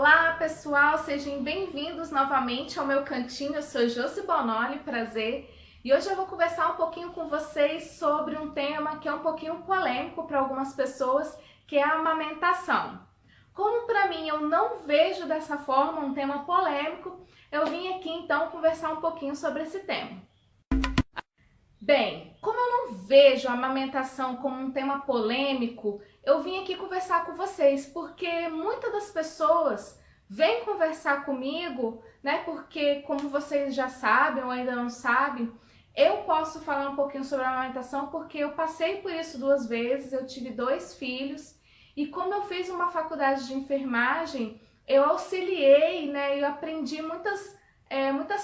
Olá pessoal, sejam bem-vindos novamente ao meu cantinho. Eu sou Josi Bonoli, prazer. E hoje eu vou conversar um pouquinho com vocês sobre um tema que é um pouquinho polêmico para algumas pessoas, que é a amamentação. Como para mim eu não vejo dessa forma um tema polêmico, eu vim aqui então conversar um pouquinho sobre esse tema. Bem, como eu não vejo a amamentação como um tema polêmico, eu vim aqui conversar com vocês, porque muitas das pessoas vêm conversar comigo, né? Porque, como vocês já sabem ou ainda não sabem, eu posso falar um pouquinho sobre a amamentação porque eu passei por isso 2 vezes, eu tive 2 filhos, e como eu fiz uma faculdade de enfermagem, eu auxiliei, né? Eu aprendi muitas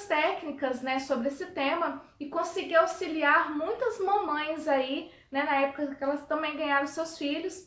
técnicas, né, sobre esse tema e consegui auxiliar muitas mamães aí, né, na época que elas também ganharam seus filhos.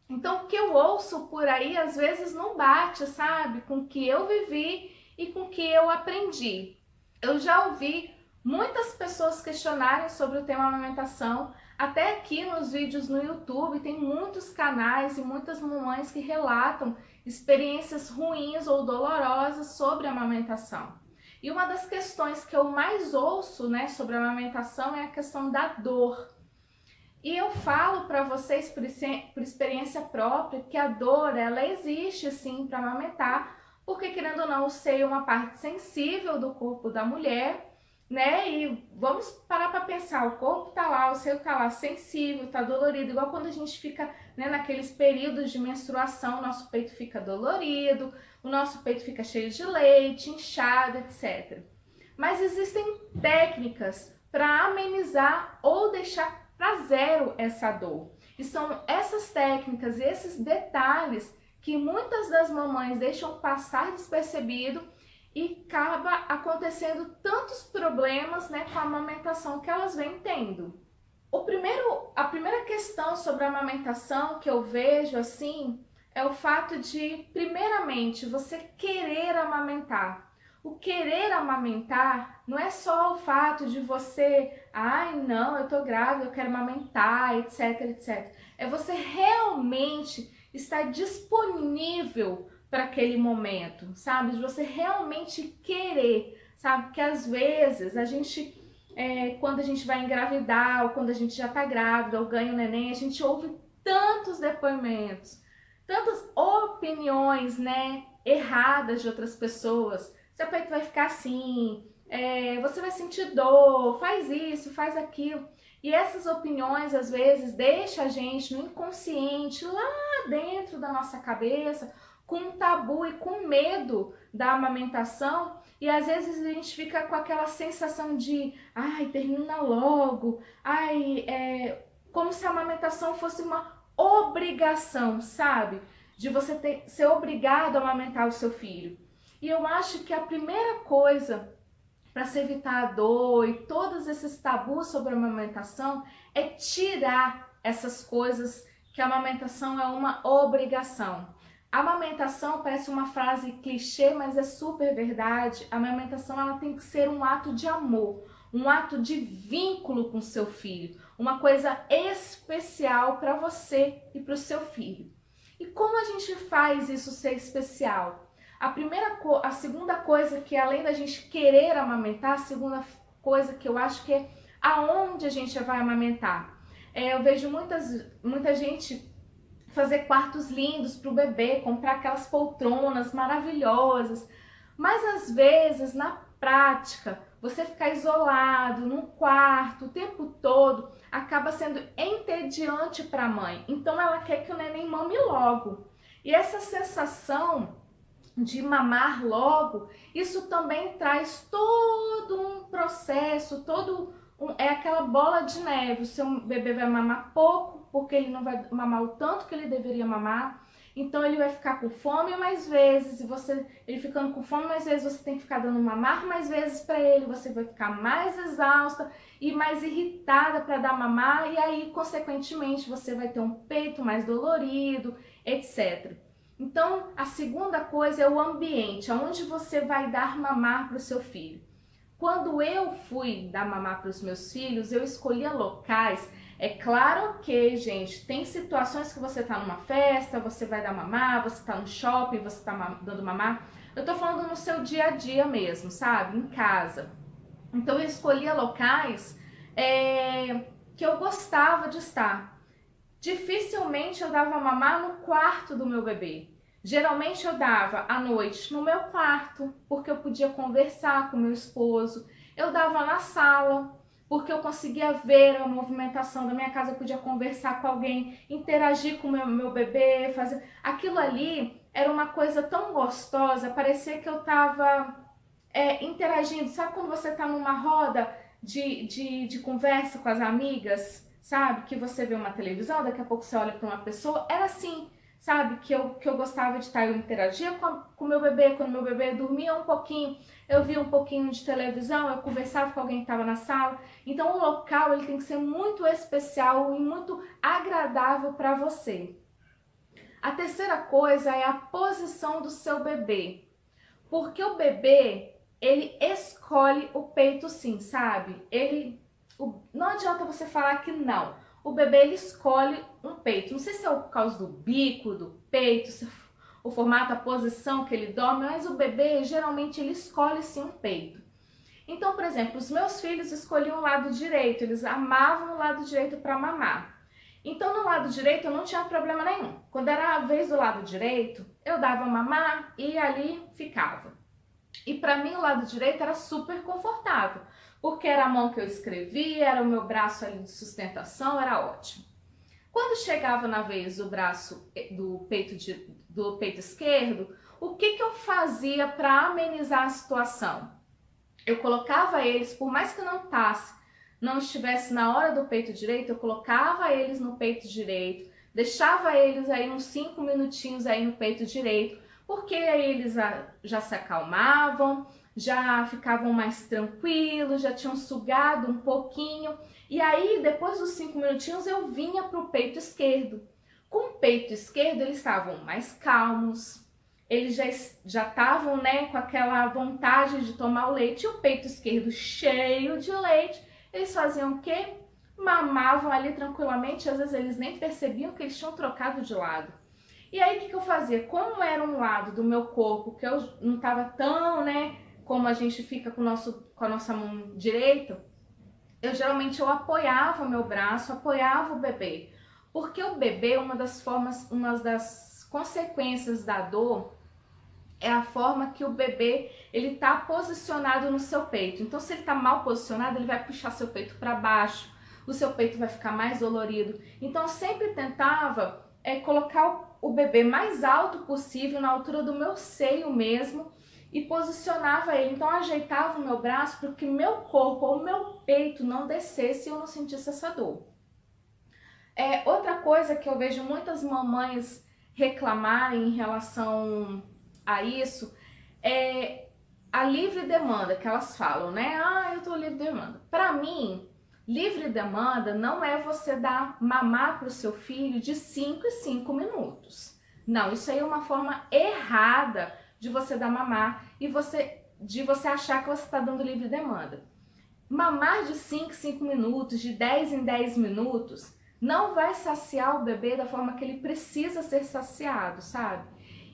Então, o que eu ouço por aí às vezes não bate, sabe, com o que eu vivi e com o que eu aprendi. Eu já ouvi muitas pessoas questionarem sobre o tema amamentação, até aqui nos vídeos no YouTube tem muitos canais e muitas mamães que relatam experiências ruins ou dolorosas sobre a amamentação. E uma das questões que eu mais ouço, né, sobre a amamentação é a questão da dor. E eu falo para vocês por experiência própria que a dor, ela existe sim para amamentar, porque querendo ou não, o seio é uma parte sensível do corpo da mulher, né? E vamos parar para pensar, o corpo tá lá, o seio tá lá sensível, tá dolorido, igual quando a gente fica, né, naqueles períodos de menstruação, nosso peito fica dolorido, o nosso peito fica cheio de leite, inchado, etc. Mas existem técnicas para amenizar ou deixar para zero essa dor. E são essas técnicas e esses detalhes que muitas das mamães deixam passar despercebido e acaba acontecendo tantos problemas, né, com a amamentação que elas vêm tendo. A primeira questão sobre a amamentação que eu vejo assim é o fato de, primeiramente, você querer amamentar. O querer amamentar não é só o fato de você, ai não, eu tô grávida, eu quero amamentar, etc, etc. É você realmente estar disponível para aquele momento, sabe? De você realmente querer, sabe? Porque às vezes a gente, quando a gente vai engravidar ou quando a gente já tá grávida ou ganha o neném, a gente ouve tantos depoimentos, tantas opiniões, né, erradas de outras pessoas. Seu peito vai ficar assim, você vai sentir dor, faz isso, faz aquilo. E essas opiniões, às vezes, deixam a gente no inconsciente, lá dentro da nossa cabeça, com um tabu e com medo da amamentação. E às vezes a gente fica com aquela sensação de, ai, termina logo, ai, como se a amamentação fosse uma obrigação, sabe? De você ser obrigado a amamentar o seu filho. E eu acho que a primeira coisa para se evitar a dor e todos esses tabus sobre a amamentação é tirar essas coisas que a amamentação é uma obrigação. A amamentação parece uma frase clichê, mas é super verdade. A amamentação ela tem que ser um ato de amor, um ato de vínculo com seu filho, uma coisa especial para você e para o seu filho. E como a gente faz isso ser especial? A segunda coisa que além da gente querer amamentar, a segunda coisa que eu acho que é aonde a gente vai amamentar. Eu vejo muita gente fazer quartos lindos para o bebê, comprar aquelas poltronas maravilhosas, mas às vezes na prática você ficar isolado num quarto o tempo todo acaba sendo entediante para a mãe. Então ela quer que o neném mame logo. E essa sensação de mamar logo, isso também traz todo um processo, é aquela bola de neve. O seu bebê vai mamar pouco, porque ele não vai mamar o tanto que ele deveria mamar, então ele vai ficar com fome mais vezes, e ele ficando com fome mais vezes, você tem que ficar dando mamar mais vezes para ele, você vai ficar mais exausta e mais irritada para dar mamar, e aí, consequentemente, você vai ter um peito mais dolorido, etc. Então, a segunda coisa é o ambiente, onde você vai dar mamar para o seu filho. Quando eu fui dar mamar para os meus filhos, eu escolhia locais É claro que, gente, tem situações que você tá numa festa, você vai dar mamar, você tá no shopping, você tá dando mamar. Eu tô falando no seu dia a dia mesmo, sabe? Em casa. Então eu escolhia locais que eu gostava de estar. Dificilmente eu dava mamar no quarto do meu bebê. Geralmente eu dava à noite no meu quarto, porque eu podia conversar com meu esposo. Eu dava na sala, porque eu conseguia ver a movimentação da minha casa, eu podia conversar com alguém, interagir com o meu bebê, fazer... Aquilo ali era uma coisa tão gostosa, parecia que eu estava interagindo. Sabe quando você está numa roda de conversa com as amigas, sabe? Que você vê uma televisão, daqui a pouco você olha para uma pessoa. Era assim, sabe? Que eu gostava de estar. Eu interagia com o meu bebê, quando meu bebê dormia um pouquinho, eu via um pouquinho de televisão, eu conversava com alguém que estava na sala. Então o local ele tem que ser muito especial e muito agradável para você. A terceira coisa é a posição do seu bebê. Porque o bebê, ele escolhe o peito sim, sabe? Não adianta você falar que não. O bebê, ele escolhe um peito. Não sei se é por causa do bico, do peito, se o formato, a posição que ele dorme, mas o bebê, geralmente, ele escolhe sim um peito. Então, por exemplo, os meus filhos escolhiam o lado direito, eles amavam o lado direito para mamar. Então, no lado direito eu não tinha problema nenhum. Quando era a vez do lado direito, eu dava mamar e ali ficava. E para mim o lado direito era super confortável, porque era a mão que eu escrevia, era o meu braço ali de sustentação, era ótimo. Quando chegava na vez do braço do peito esquerdo, o que eu fazia para amenizar a situação? Eu colocava eles, por mais que não estivesse na hora do peito direito, eu colocava eles no peito direito, deixava eles aí uns 5 minutinhos aí no peito direito, porque aí eles já se acalmavam, já ficavam mais tranquilos, já tinham sugado um pouquinho, e aí depois dos 5 minutinhos eu vinha para o peito esquerdo. Com o peito esquerdo eles estavam mais calmos, eles já estavam, né, com aquela vontade de tomar o leite, e o peito esquerdo cheio de leite, eles faziam o quê? Mamavam ali tranquilamente, às vezes eles nem percebiam que eles tinham trocado de lado. E aí o que eu fazia? Como era um lado do meu corpo que eu não estava tão, né, como a gente fica com a nossa mão direita, eu apoiava o meu braço, apoiava o bebê. Porque o bebê, uma das consequências da dor é a forma que o bebê ele tá posicionado no seu peito. Então, se ele tá mal posicionado, ele vai puxar seu peito para baixo, o seu peito vai ficar mais dolorido. Então, eu sempre tentava colocar o bebê mais alto possível, na altura do meu seio mesmo, e posicionava ele. Então, eu ajeitava o meu braço para que meu corpo ou meu peito não descesse e eu não sentisse essa dor. Outra coisa que eu vejo muitas mamães reclamarem em relação a isso é a livre demanda que elas falam, né? Ah, eu tô livre demanda. Para mim, livre demanda não é você dar mamar para o seu filho de 5 em 5 minutos. Não, isso aí é uma forma errada de você dar mamar e de você achar que você está dando livre demanda. Mamar de 5 em 5 minutos, de 10 em 10 minutos, não vai saciar o bebê da forma que ele precisa ser saciado, sabe?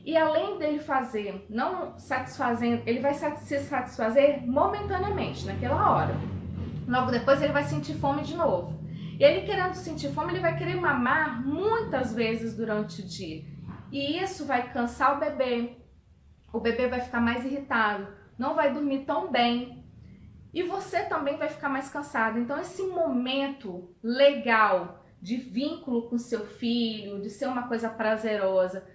E além dele fazer, não satisfazendo, ele vai se satisfazer momentaneamente, naquela hora. Logo depois ele vai sentir fome de novo. E ele querendo sentir fome, ele vai querer mamar muitas vezes durante o dia. E isso vai cansar o bebê vai ficar mais irritado, não vai dormir tão bem. E você também vai ficar mais cansado. Então esse momento legal de vínculo com seu filho, de ser uma coisa prazerosa,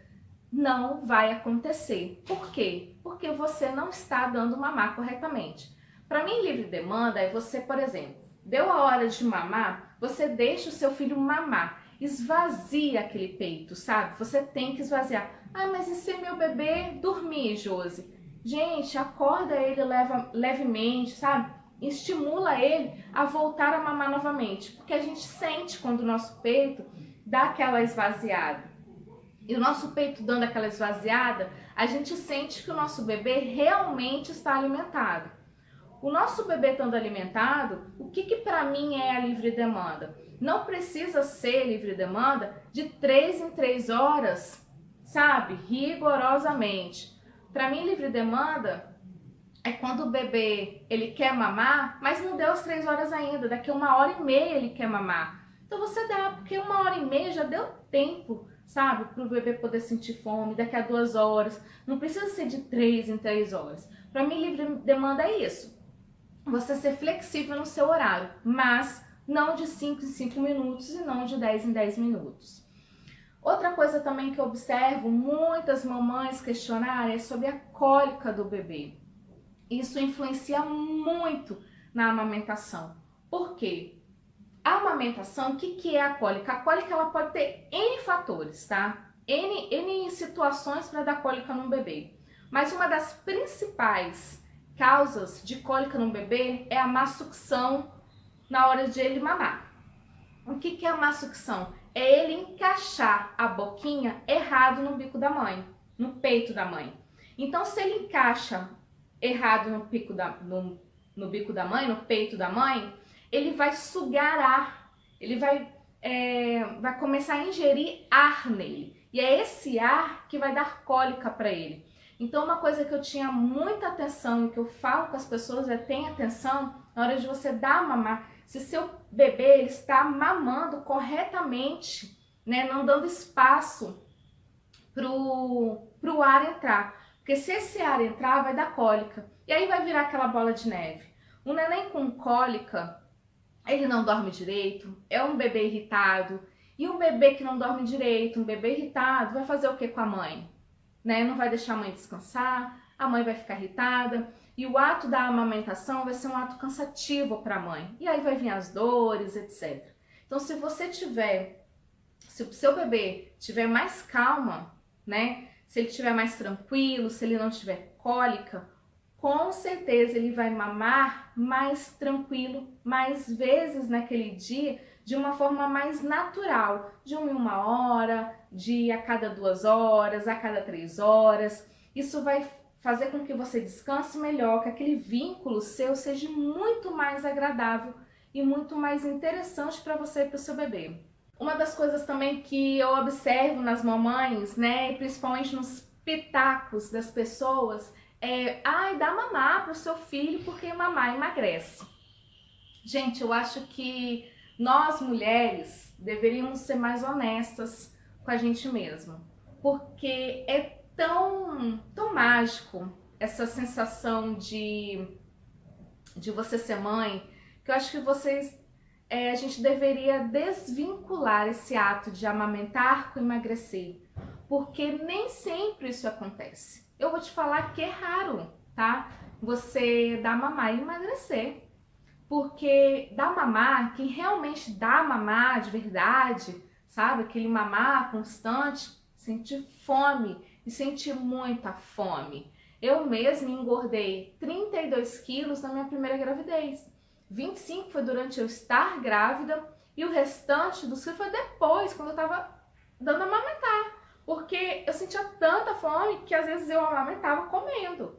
não vai acontecer. Por quê? Porque você não está dando mamar corretamente. Para mim, livre demanda é você, por exemplo, deu a hora de mamar, você deixa o seu filho mamar, esvazia aquele peito, sabe? Você tem que esvaziar. Ah, mas e se meu bebê dormir, Josi? Gente, acorda ele levemente, sabe? Estimula ele a voltar a mamar novamente, porque a gente sente quando o nosso peito dá aquela esvaziada. E o nosso peito dando aquela esvaziada, a gente sente que o nosso bebê realmente está alimentado. O nosso bebê estando alimentado, o que para mim é a livre demanda? Não precisa ser livre demanda de 3 em 3 horas, sabe? Rigorosamente. Para mim, livre demanda é quando o bebê ele quer mamar, mas não deu as 3 horas ainda, daqui a 1h30 ele quer mamar. Então você dá, porque 1h30 já deu tempo, sabe, para o bebê poder sentir fome, daqui a 2 horas. Não precisa ser de 3 em 3 horas. Para mim, livre demanda é isso. Você ser flexível no seu horário, mas não de 5 em 5 minutos e não de 10 em 10 minutos. Outra coisa também que eu observo muitas mamães questionarem é sobre a cólica do bebê. Isso influencia muito na amamentação. Por quê? A amamentação, o que é a cólica? A cólica ela pode ter N fatores, tá? N situações para dar cólica num bebê. Mas uma das principais causas de cólica no bebê é a má sucção na hora de ele mamar. O que é a má sucção? É ele encaixar a boquinha errado no bico da mãe, no peito da mãe. Então, se ele encaixa errado no bico da mãe, no peito da mãe, ele vai sugar ar, ele vai começar a ingerir ar nele. E é esse ar que vai dar cólica para ele. Então, uma coisa que eu tinha muita atenção e que eu falo com as pessoas é: tenha atenção na hora de você dar a mamar. Se seu bebê ele está mamando corretamente, né, não dando espaço pro ar entrar. Porque se esse ar entrar, vai dar cólica. E aí vai virar aquela bola de neve. Um neném com cólica, ele não dorme direito, é um bebê irritado. E um bebê que não dorme direito, um bebê irritado, vai fazer o que com a mãe? Né? Não vai deixar a mãe descansar, a mãe vai ficar irritada. E o ato da amamentação vai ser um ato cansativo para a mãe. E aí vai vir as dores, etc. Então, se o seu bebê tiver mais calma, né? Se ele estiver mais tranquilo, se ele não tiver cólica, com certeza ele vai mamar mais tranquilo, mais vezes naquele dia, de uma forma mais natural, de 1 em 1 hora, de a cada 2 horas, a cada 3 horas. Isso vai fazer com que você descanse melhor, que aquele vínculo seu seja muito mais agradável e muito mais interessante para você e para o seu bebê. Uma das coisas também que eu observo nas mamães, né, principalmente nos pitacos das pessoas, dá mamar para o seu filho porque mamar emagrece. Gente, eu acho que nós mulheres deveríamos ser mais honestas com a gente mesma, porque é tão mágico essa sensação de você ser mãe, que eu acho que a gente deveria desvincular esse ato de amamentar com emagrecer, porque nem sempre isso acontece. Eu vou te falar que é raro, tá? Você dar mamar e emagrecer. Porque dar mamar, quem realmente dá mamar de verdade, sabe? Aquele mamar constante, sente fome e sente muita fome. Eu mesma engordei 32 quilos na minha primeira gravidez. 25 foi durante eu estar grávida e o restante dos quilos foi depois, quando eu tava dando a amamentar. Porque eu sentia tanta fome que às vezes eu amamentava comendo.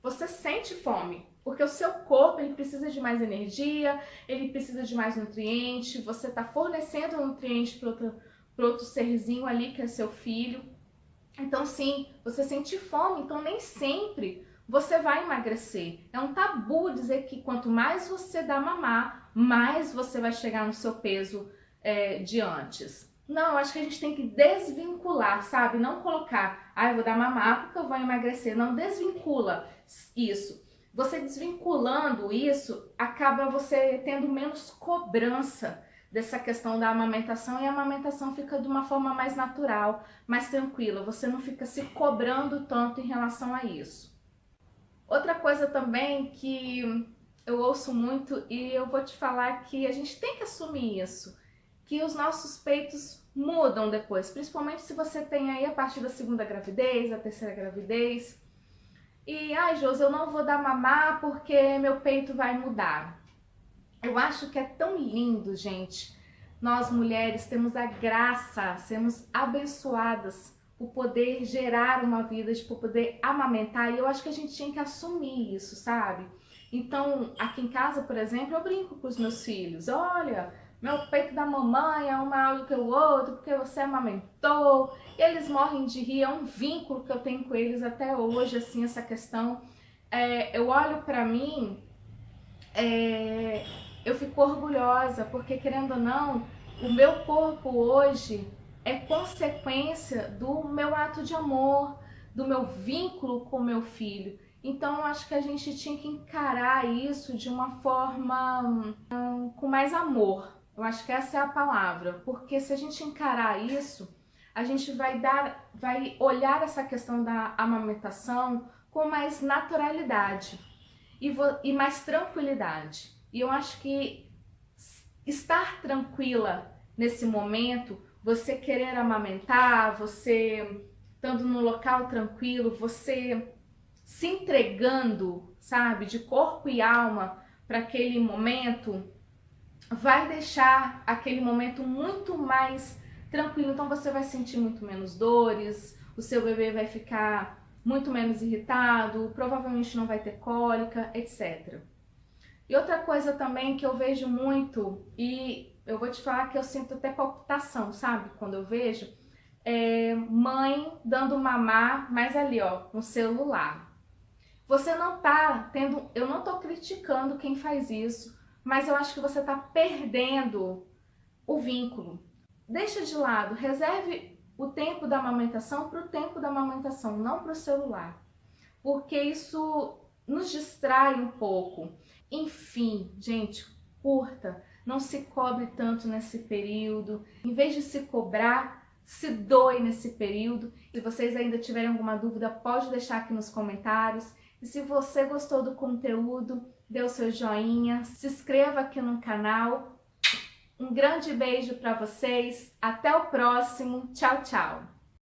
Você sente fome. Porque o seu corpo ele precisa de mais energia, ele precisa de mais nutriente, você está fornecendo nutriente para outro serzinho ali que é seu filho. Então sim, você sente fome, então nem sempre você vai emagrecer. É um tabu dizer que quanto mais você dá mamar, mais você vai chegar no seu peso de antes. Não, eu acho que a gente tem que desvincular, sabe? Não colocar, eu vou dar mamar porque eu vou emagrecer. Não, desvincula isso. Você desvinculando isso, acaba você tendo menos cobrança dessa questão da amamentação e a amamentação fica de uma forma mais natural, mais tranquila. Você não fica se cobrando tanto em relação a isso. Outra coisa também que eu ouço muito e eu vou te falar que a gente tem que assumir isso, que os nossos peitos mudam depois, principalmente se você tem aí a partir da 2ª gravidez, a 3ª gravidez. E, Josi, eu não vou dar mamar porque meu peito vai mudar. Eu acho que é tão lindo, gente. Nós mulheres temos a graça, sermos abençoadas por poder gerar uma vida, por poder amamentar. E eu acho que a gente tinha que assumir isso, sabe? Então, aqui em casa, por exemplo, eu brinco com os meus filhos. Olha, meu peito da mamãe é um maior do que o outro, porque você amamentou. E eles morrem de rir, é um vínculo que eu tenho com eles até hoje, assim, essa questão. Eu olho pra mim, eu fico orgulhosa, porque querendo ou não, o meu corpo hoje é consequência do meu ato de amor, do meu vínculo com o meu filho. Então eu acho que a gente tinha que encarar isso de uma forma com mais amor. Eu acho que essa é a palavra, porque se a gente encarar isso, a gente vai olhar essa questão da amamentação com mais naturalidade e mais tranquilidade. E eu acho que estar tranquila nesse momento, você querer amamentar, você estando no local tranquilo, você se entregando, sabe, de corpo e alma para aquele momento, vai deixar aquele momento muito mais tranquilo. Então você vai sentir muito menos dores, o seu bebê vai ficar muito menos irritado, provavelmente não vai ter cólica, etc. E outra coisa também que eu vejo muito, e eu vou te falar que eu sinto até palpitação, sabe? Quando eu vejo, mãe dando mamar, mas ali, ó, no celular. Você não tá tendo, eu não tô criticando quem faz isso, mas eu acho que você tá perdendo o vínculo. Deixa de lado, reserve o tempo da amamentação para o tempo da amamentação, não para o celular, porque isso nos distrai um pouco. Enfim, gente, curta, não se cobre tanto nesse período. Em vez de se cobrar, se doe nesse período. Se vocês ainda tiverem alguma dúvida, pode deixar aqui nos comentários. E se você gostou do conteúdo, dê o seu joinha, se inscreva aqui no canal. Um grande beijo para vocês, até o próximo, tchau, tchau!